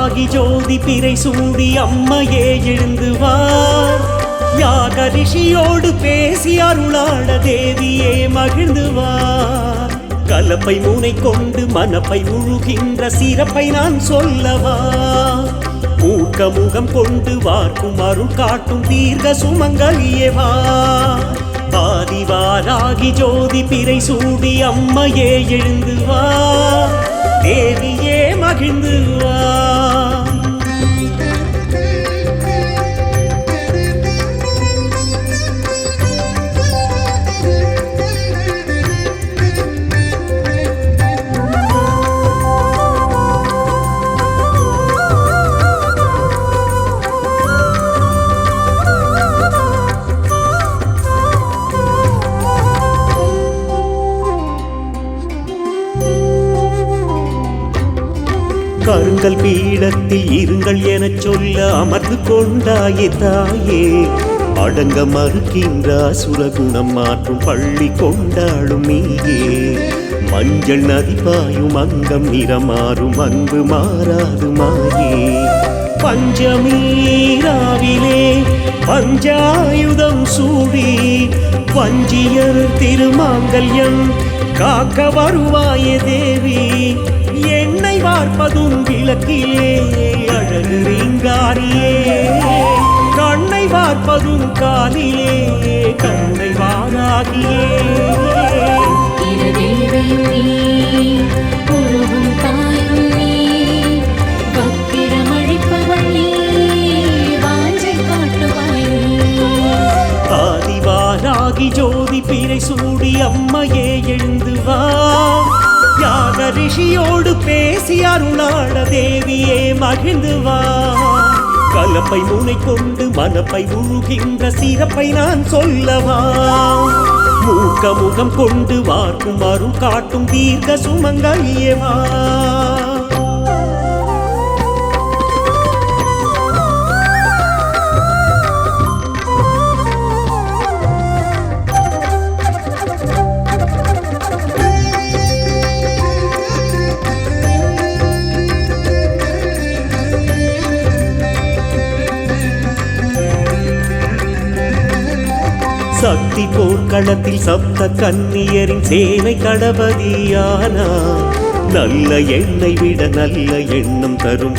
வாராகி ஜோதி பிறை சூடி அம்மையே எழுந்து வா. யாக ரிஷியோடு பேசி அருளாட தேவியே மகிழ்ந்து வா. கலப்பை மூனை கொண்டு மனப்பை உழுகின்ற சிறப்பை நான் சொல்லவா. மூக்க முகம் கொண்டு வார்க்கும் அருள் காட்டும் தீர்க்க சுமங்கலியே வா. ஆதிவாராகி ஜோதி பிறை சூடி அம்மையே எழுந்து வா. தேவியே மகிழ்ந்து வா. கருங்கல் பீடத்தில் இருங்கள் எனச் சொல்ல அமர்ந்து கொண்டாயே தாயே. அடங்க மறுக்கின்ற அசுரகுணம் மாற்றும் பள்ளி கொண்டாடும் நீயே. மஞ்சள் நதி பாயும் அங்கம் நிறமாறும் அன்பு மாறாது மாயே. பஞ்சமீராவிலே பஞ்சாயுதம் சூடி வஞ்சியர் திருமாங்கல்யம் காக்க வருவாயே தேவி. என்னை வார்ப்பதும் விளக்கிலே அழகு ரீங்காரியே. கண்ணை வார்ப்பதும் காலிலே கண்ணை வாராகியே. ஆதிவாராகி ஜோதி பிறை சூடி அம்மையே எழுந்து வா. யாக ரிஷியோடு பேசி அருளாட தேவியே மகிழ்ந்து வா. கலப்பை மூனை கொண்டு மனப்பை உழுகின்ற சிறப்பை நான் சொல்லவா. மூக்க முகம் கொண்டு வார்க்கும் அருள் காட்டும் தீர்க்க சுமங்கலியே வா. சக்தி போர்க்களத்தில் சப்த கன்னியரின் சேனை கடபதியானா. நல்ல எண்ணெய் விட நல்ல எண்ணம் தரும்